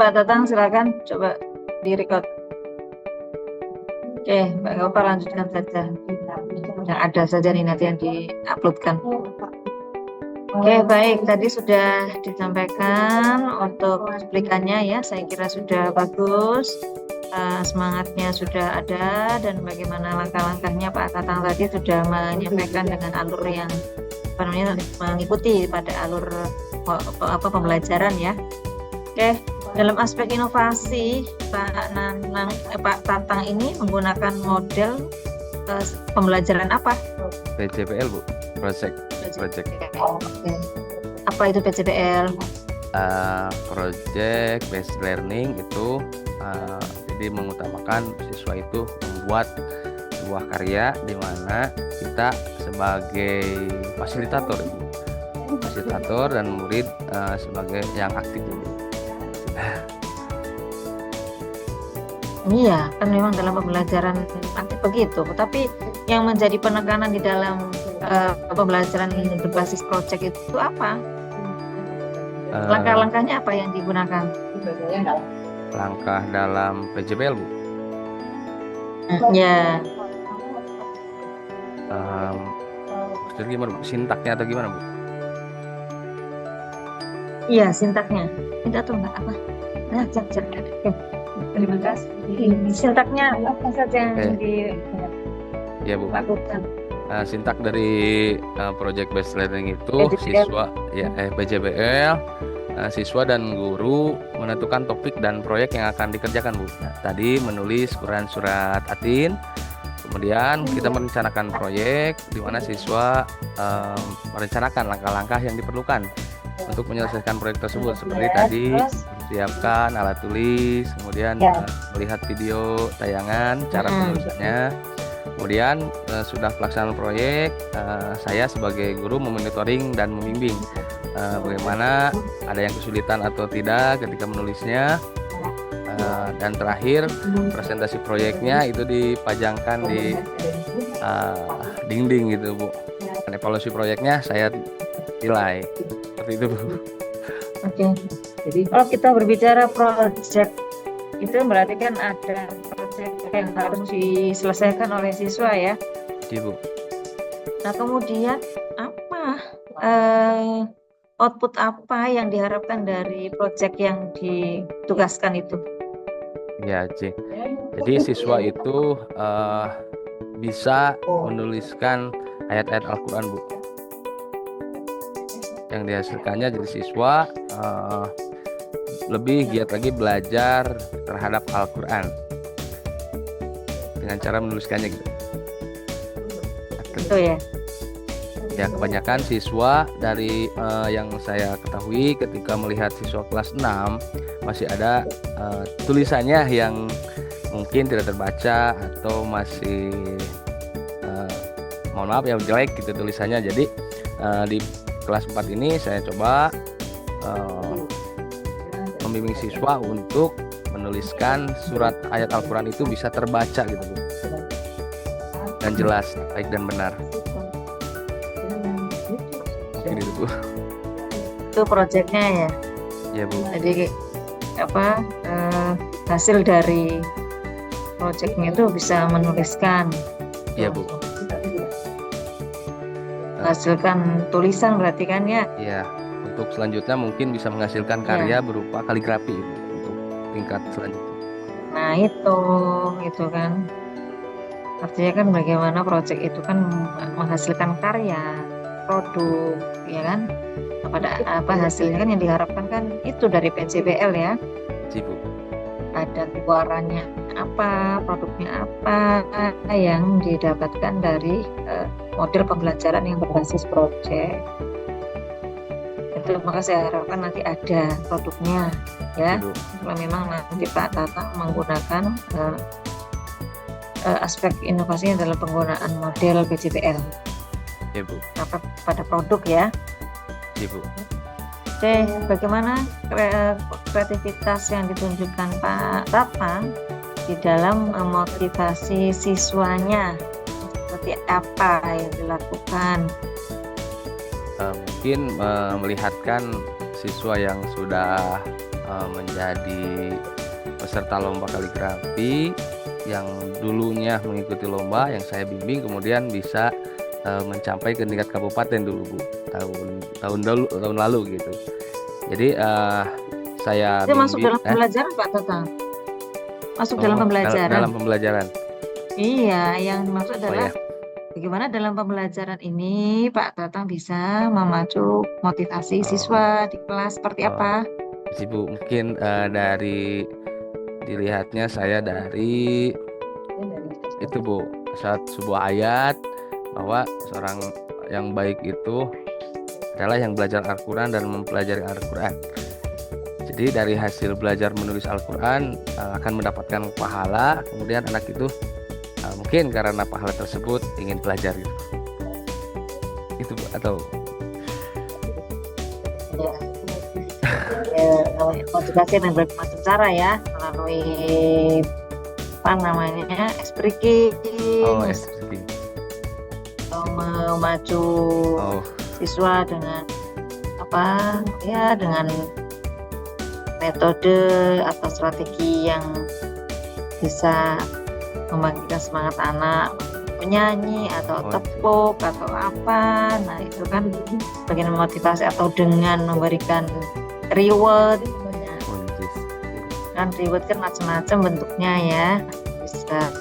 Pak Tatang, silakan coba di-record. Oke, Mbak Gopal lanjutkan saja. Yang ada saja nih nanti yang di-uploadkan. Oke, baik. Tadi sudah disampaikan untuk cuplikannya ya. Saya kira sudah bagus. Semangatnya sudah ada dan bagaimana langkah-langkahnya Pak Tatang tadi sudah menyampaikan dengan alur yang mengikuti pada alur pembelajaran ya. Oke, dalam aspek inovasi Pak Tatang ini menggunakan model pembelajaran apa? PJBL Bu, project. Oke. Apa itu PJBL? Project based learning itu jadi mengutamakan siswa itu membuat sebuah karya di mana kita sebagai fasilitator dan murid sebagai yang aktif ini. Iya, kan memang dalam pembelajaran aktif begitu. Tapi yang menjadi penekanan di dalam pembelajaran berbasis project itu apa? Langkah-langkahnya apa yang digunakan? Langkah dalam PJBL Bu. Ya. Jadi gimana Bu? Sintaknya atau gimana Bu? Iya, sintaknya. Tidak tuh enggak apa? Nah, cek. Oke. Terima kasih. Sintaknya apa saja yang dilakukan? Sintak dari project based learning itu PJBL, siswa dan guru menentukan topik dan proyek yang akan dikerjakan Bu. Nah, tadi menulis surat atin, kemudian kita merencanakan proyek di mana siswa merencanakan langkah-langkah yang diperlukan untuk menyelesaikan proyek tersebut, seperti tadi siapkan alat tulis, kemudian melihat video tayangan cara penulisannya. Kemudian sudah pelaksanaan proyek, saya sebagai guru memonitoring dan membimbing bagaimana ada yang kesulitan atau tidak ketika menulisnya. Dan terakhir presentasi proyeknya itu dipajangkan di dinding gitu Bu. Dan evaluasi proyeknya saya nilai seperti itu Bu. Oke. Jadi kalau kita berbicara project itu berarti kan ada project yang harus diselesaikan oleh siswa ya. Iya Bu. Nah kemudian apa output apa yang diharapkan dari project yang ditugaskan itu? Ya Cik. Jadi siswa itu bisa menuliskan ayat-ayat Al-Quran Bu. Yang dihasilkannya jadi siswa lebih giat lagi belajar terhadap Al-Quran dengan cara menuliskannya gitu. Itu ya. Ya kebanyakan siswa dari yang saya ketahui ketika melihat siswa kelas 6 masih ada tulisannya yang mungkin tidak terbaca atau masih mohon maaf ya jelek gitu tulisannya. Jadi di kelas 4 ini saya coba membimbing siswa untuk menuliskan surat ayat Al-Quran itu bisa terbaca gitu Bu, dan jelas, baik dan benar. Ini Bu. Itu proyeknya ya. Ya Bu. Jadi hasil dari proyeknya itu bisa menuliskan. Iya Bu. Menghasilkan tulisan berarti kan ya? Iya. Untuk selanjutnya mungkin bisa menghasilkan karya berupa kaligrafi Bu, untuk tingkat selanjutnya. Nah itu kan. Artinya kan bagaimana proyek itu kan menghasilkan karya, produk, ya kan? Pada hasilnya kan yang diharapkan kan itu dari PJBL ya. Bu. Ada keluarannya apa, produknya apa yang didapatkan dari model pembelajaran yang berbasis proyek. Itu maka saya harapkan nanti ada produknya ya. Kalau memang nanti Pak Tatang menggunakan aspek inovasinya dalam penggunaan model PJBL. Ya Bu. Pada produk ya. Ya Bu. Oke, bagaimana kreativitas yang ditunjukkan Pak Tatang di dalam memotivasi siswanya? Seperti apa yang dilakukan? Mungkin melihatkan siswa yang sudah menjadi peserta lomba kaligrafi yang dulunya mengikuti lomba yang saya bimbing, kemudian bisa mencapai ke tingkat kabupaten dulu Bu, tahun lalu gitu. Jadi saya Itu masuk bimbing dalam pembelajaran Pak Tatang. Masuk dalam pembelajaran. dalam pembelajaran. Iya, yang maksud Oh adalah ya, bagaimana dalam pembelajaran ini Pak Tatang bisa memacu motivasi siswa di kelas seperti apa? sih Bu, mungkin dari dilihatnya saya dari itu Bu, saat sebuah ayat bahwa seorang yang baik itu adalah yang belajar Al-Quran dan mempelajari Al-Quran. Jadi dari hasil belajar menulis Al-Quran akan mendapatkan pahala. Kemudian anak itu mungkin karena pahala tersebut ingin belajar gitu. Itu Bu, atau Motivasi dan berbagai macam cara ya, melalui apa namanya speaking, SPP. atau memacu Oh, siswa dengan apa ya, dengan metode atau strategi yang bisa membangkitkan semangat anak menyanyi atau tepuk atau apa. Nah itu kan bagian memotivasi, atau dengan memberikan reward. Kan reward kan macam-macam bentuknya ya, bisa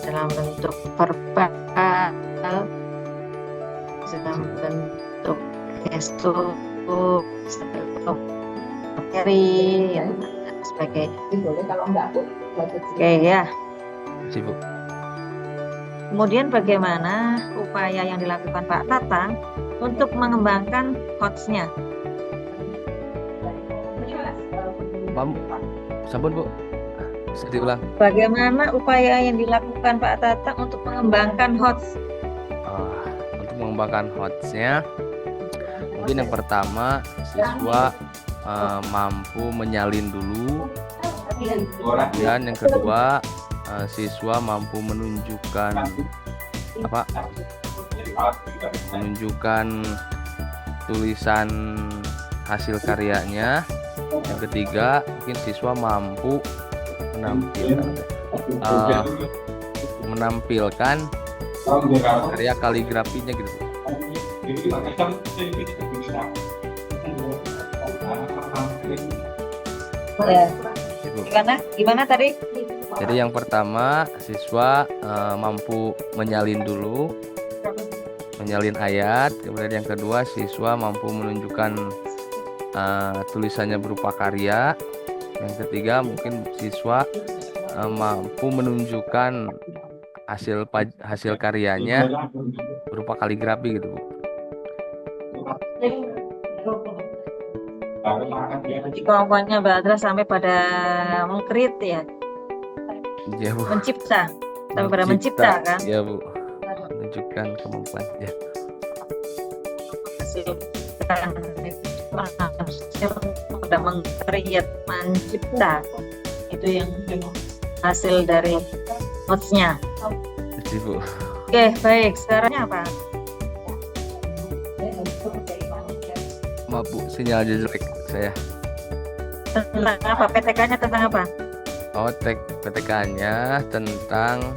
dalam bentuk verbal, bisa dalam bentuk gestur, bisa bentuk materi ya, dan sebagainya. Oke ya. sibuk. Kemudian bagaimana upaya yang dilakukan Pak Tatang untuk mengembangkan HOTS-nya? Sampun Bu, bisa diulang. Bagaimana upaya yang dilakukan Pak Tatang untuk mengembangkan HOTS? Untuk mengembangkan HOTS-nya, mungkin yang pertama siswa mampu menyalin dulu, dan yang kedua siswa mampu menunjukkan tulisan hasil karyanya. Yang ketiga mungkin siswa mampu menampilkan karya kaligrafinya gitu. Ya. Gimana tadi? Jadi yang pertama siswa mampu menyalin dulu, menyalin ayat. Kemudian yang kedua siswa mampu menunjukkan tulisannya berupa karya. Yang ketiga mungkin siswa mampu menunjukkan hasil karyanya berupa kaligrafi gitu Bu. Jadi kemampuannya Badra sampai pada mengkrit ya, Ya Bu. mencipta, sampai pada mencipta kan? Ya Bu, menunjukkan kemampuan ya. Sudah mengkreat, mencipta, itu yang hasil dari HOTS-nya. Jadi Bu. Oke, baik. Sekarang apa? Maaf Bu, sinyal jelek saya. Tentang apa? PTK-nya tentang apa? PTK-nya tentang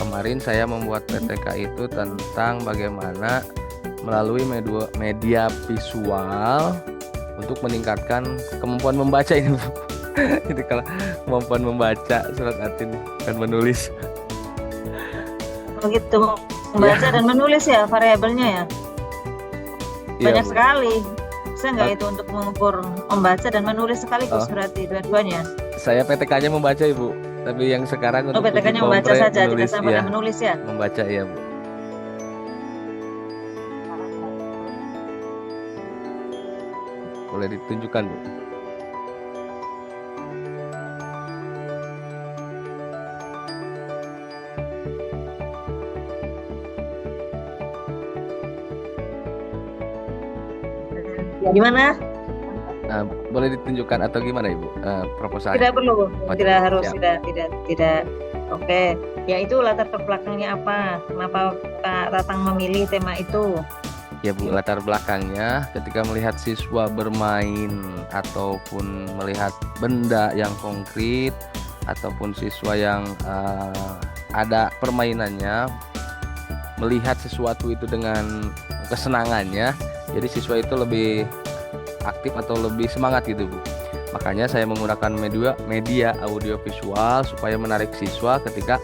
kemarin saya membuat PTK itu tentang bagaimana melalui media visual untuk meningkatkan kemampuan membaca ini Bu. Jadi kalau kemampuan membaca surat Atin dan menulis. Begitu, membaca dan menulis ya variabelnya ya. Banyak Bu. sekali. Bisa nggak itu untuk mengukur membaca dan menulis sekaligus berarti dua-duanya? Saya PTK-nya membaca Ibu, tapi yang sekarang untuk PTK-nya membaca saja, tidak sampai ya. menulis ya? Membaca ya Bu. Boleh ditunjukkan Bu. Gimana? Boleh ditunjukkan atau gimana Ibu proposalnya? Tidak perlu, tidak harus, siap. tidak. Oke, ya itu latar belakangnya apa? Kenapa Pak Tatang memilih tema itu? Ya Bu, latar belakangnya ketika melihat siswa bermain ataupun melihat benda yang konkret ataupun siswa yang ada permainannya, melihat sesuatu itu dengan kesenangannya, jadi siswa itu lebih aktif atau lebih semangat gitu Bu. Makanya saya menggunakan media audiovisual supaya menarik siswa ketika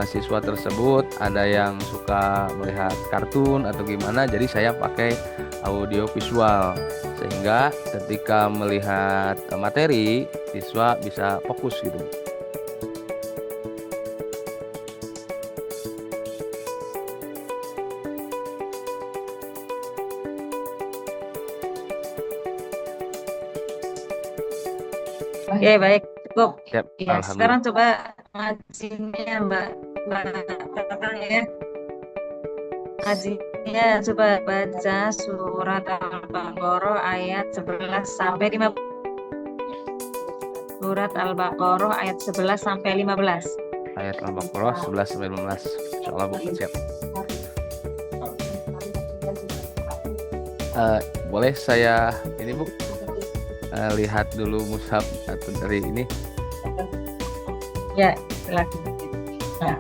siswa tersebut ada yang suka melihat kartun atau gimana, jadi saya pakai audio visual sehingga ketika melihat materi siswa bisa fokus gitu. Oke, baik, cukup. Siap, Ya, sekarang alhamdulillah. coba ngajinya Mbak Tatang ya. Ngajinya coba baca surat Al-Baqarah ayat 11 sampai 15. Surat Al-Baqarah ayat 11 sampai 15. Ayat Al-Baqarah 11 sampai 15. Insyaallah Bu, siap. Boleh saya ini Bu lihat dulu mushaf atau dari ini? Ya, silakan. Nah.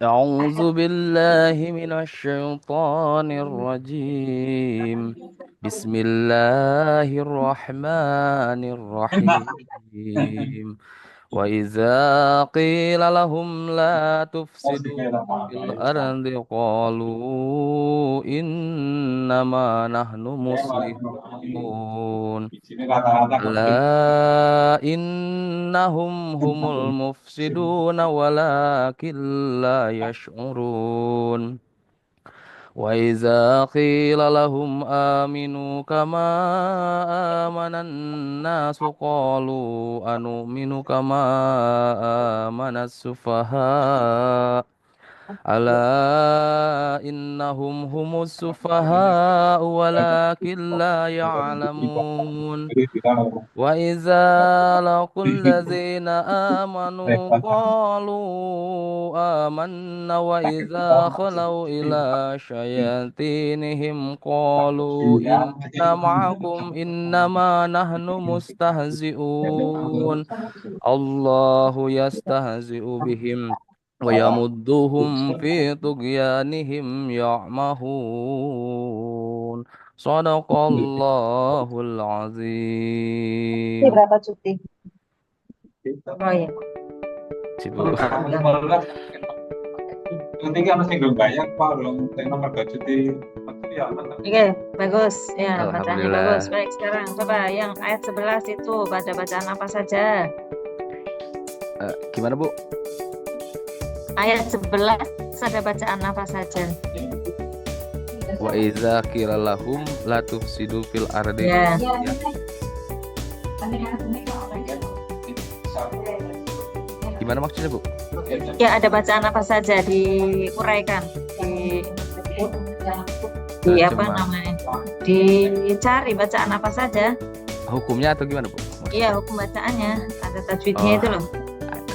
أعوذ بالله من الشيطان الرجيم بسم الله الرحمن الرحيم وإذا قيل لهم لا تفسدوا في الأرض قالوا إنما نحن مصلحون ألا إنهم هم المفسدون ولكن لا يشعرون وإذا قيل لهم آمنوا كما آمن الناس قالوا أنؤمن كما آمن السفهاء ألا إنهم هم السفهاء ولكن لا يعلمون وإذا لقوا الذين آمنوا قالوا آمنا وإذا خلوا إلى شياطينهم قالوا إنا معكم إنما نحن مستهزئون الله يستهزئ بهم ويمدهم في طغيانهم يعمهون Sadaqallahul azim. Berapa cuti? Oh ya. Cibu. Cuti kan masih belum banyak Pak, belum nomor cuti. Oke, bagus. Ya, bacanya Alhamdulillah. bagus. Baik, sekarang coba yang ayat 11 itu baca bacaan apa saja? Gimana Bu? Ayat 11 ada bacaan apa saja? Wa idza qila lahum la tufsidu fil ardi. Ya. Gimana maksudnya Bu? Ya, ada bacaan apa saja diuraikan di apa namanya? Dicari bacaan apa saja? Hukumnya atau gimana Bu? Iya, hukum bacaannya. Ada tajwidnya itu loh. Ada.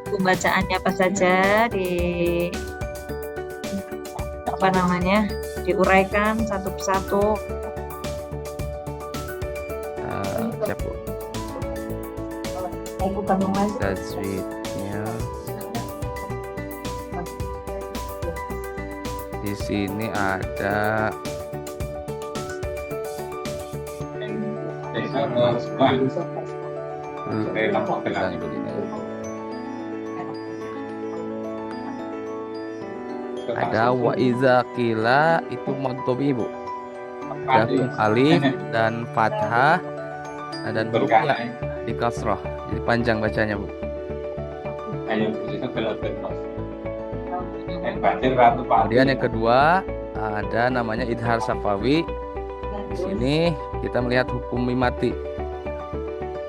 Hukum bacaannya apa saja di apa namanya? Diuraikan satu persatu. Siap Bu. Tajwidnya di sini ada ada wa iza qila itu madtobi Bu. Ada alif dan fathah dan ya di kasrah. Jadi panjang bacanya Bu. Kemudian yang kedua ada namanya idhar safawi. Di sini kita melihat hukum mimati.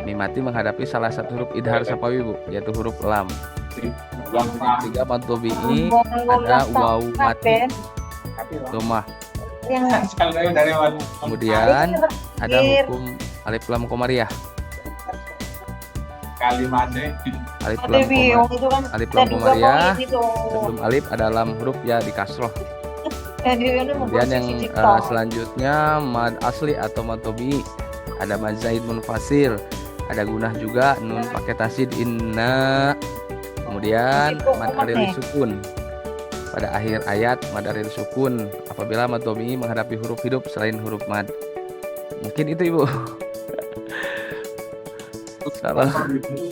Mimati menghadapi salah satu huruf idhar safawi Bu, yaitu huruf lam. Tiga pantobi ini ada waw mati domah. Kemudian ada hukum alif lam komariah. kalimatnya. Alif Tapi lam komar, wong itu kan alif kita lam juga komariah, mau itu. sebelum alif ada lam huruf ya di kasroh. Jadi ini Kemudian yang memposisi TikTok. selanjutnya mad asli atau mad tobi, ada mad zaid munfasil, ada gunah juga nun pakai tasydid inna. Kemudian Itu mad umat alil nih. sukun pada akhir ayat mad alil sukun apabila mad tobi menghadapi huruf hidup selain huruf mad. Mungkin itu Ibu. Salah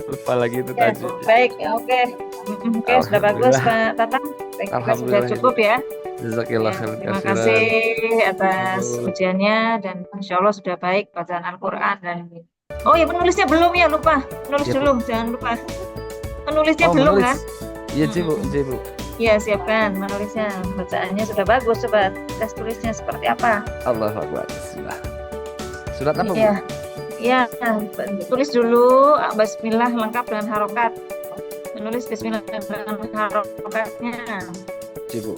lupa lagi itu Ya, tadi. baik, oke. Oke, sudah bagus Alhamdulillah. Pak Tatang. Saya kira sudah Alhamdulillah Ibu. cukup ya. Jazakillah Ya, khairan terima katsiran. kasih atas Betul. ujiannya dan insya Allah sudah baik bacaan Al-Quran dan oh ya penulisnya belum ya lupa penulis Iya, Bu. dulu jangan lupa penulisnya Oh, belum menulis. kan? Iya, Ci, Bu. Ci, Bu. Iya siapkan menulisnya bacaannya sudah bagus coba tes tulisnya seperti apa? Allahu Akbar. Bismillah. Surat apa, Bu? Iya iya tulis dulu Bismillah lengkap dengan harokat menulis Bismillah dengan harokatnya. Ci, Bu.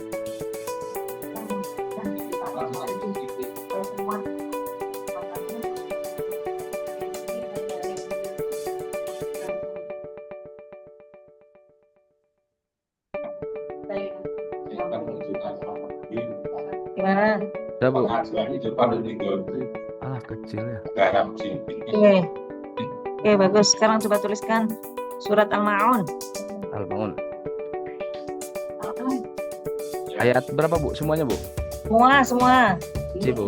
Gimana? Udah, Bu. Penghasilannya cepat dan tinggal Alah, kecil ya. garam sih. Oke, bagus. Sekarang coba tuliskan surat Al-Ma'un. Al-Maun. Ayat berapa, Bu? Semuanya, Bu? Semua. Ci, Bu.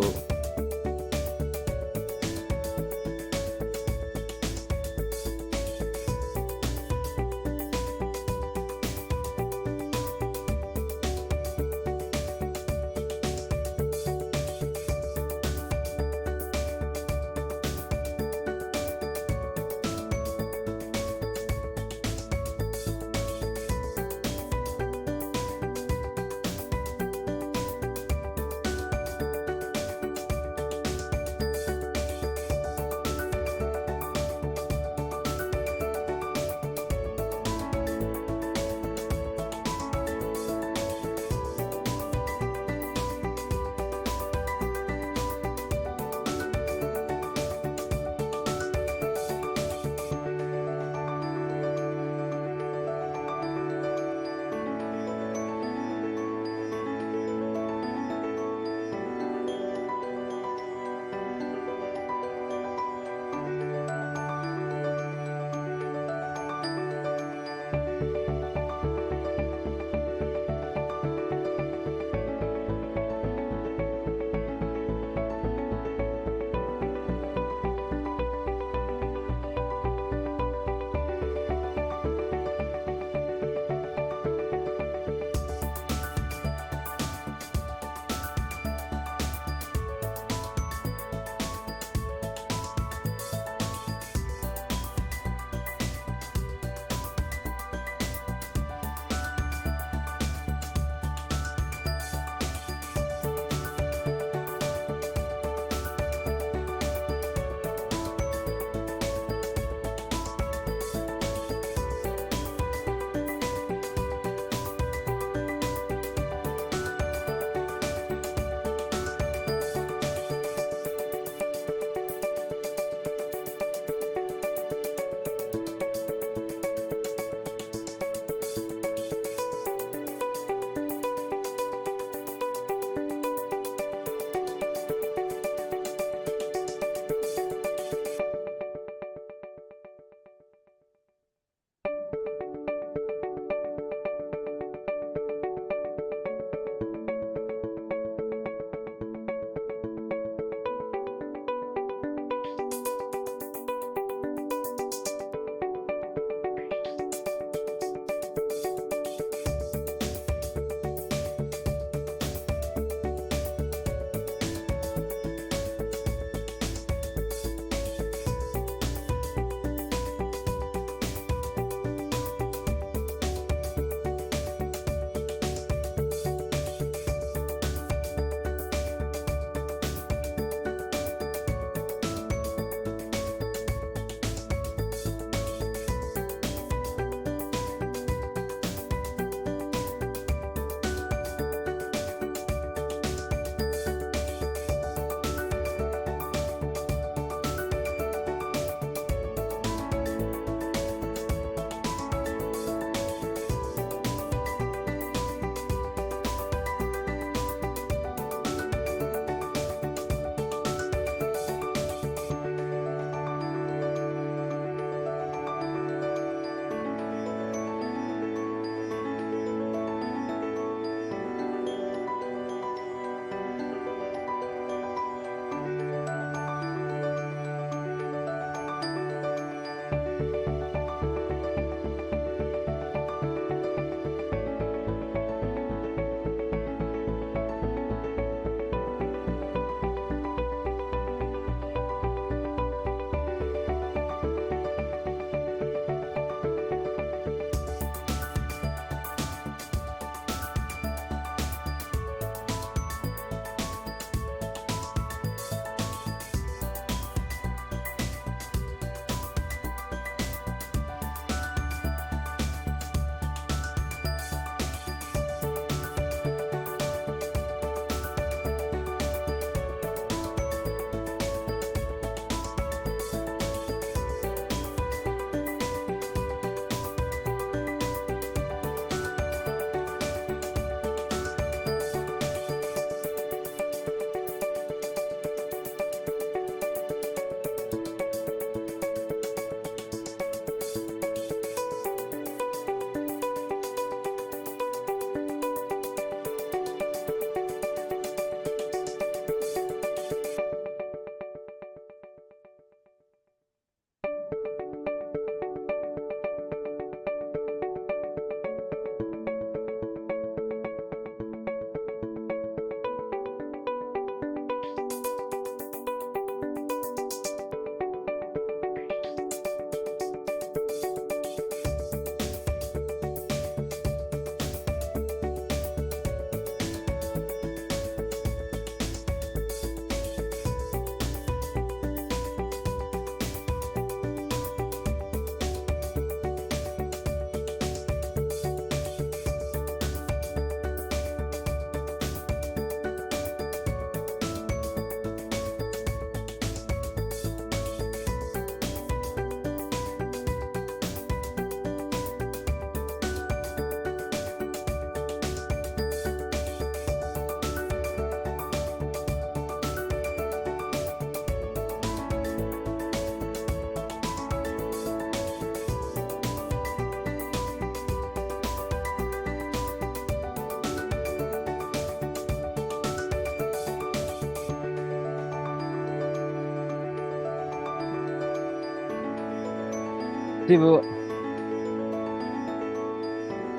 kasih Bu.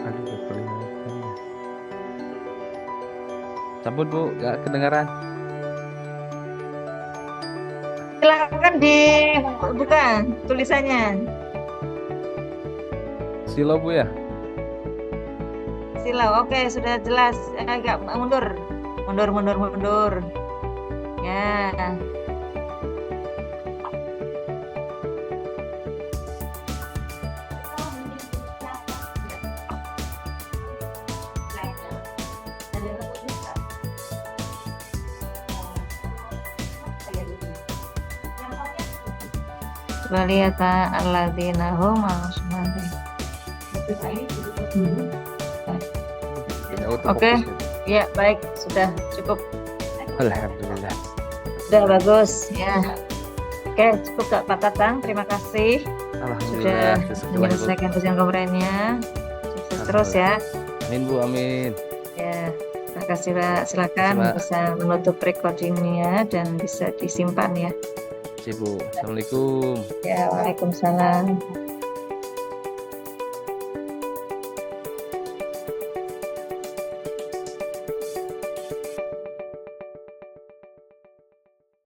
Aduh, gak kelihatan. Cabut Bu, gak kedengaran. Silakan dibuka tulisannya. Silo Bu ya. Silau, oke sudah jelas. Agak mundur, mundur. Ya, coba lihat Pak, alladzina hum al-sunnati. Ini Oke. autofocus ya. Ya, baik, sudah cukup. Alhamdulillah. Sudah bagus ya. Oke, cukup Kak Pak Tatang. Terima kasih Alhamdulillah. sudah Sesuai, Bu. menyelesaikan ujian komputernya. Sukses terus ya. Amin Bu, amin. Ya, terima kasih Pak. Silakan Terima- bisa menutup recordingnya dan bisa disimpan ya. Sip Bu. Assalamualaikum. Ya, waalaikumsalam.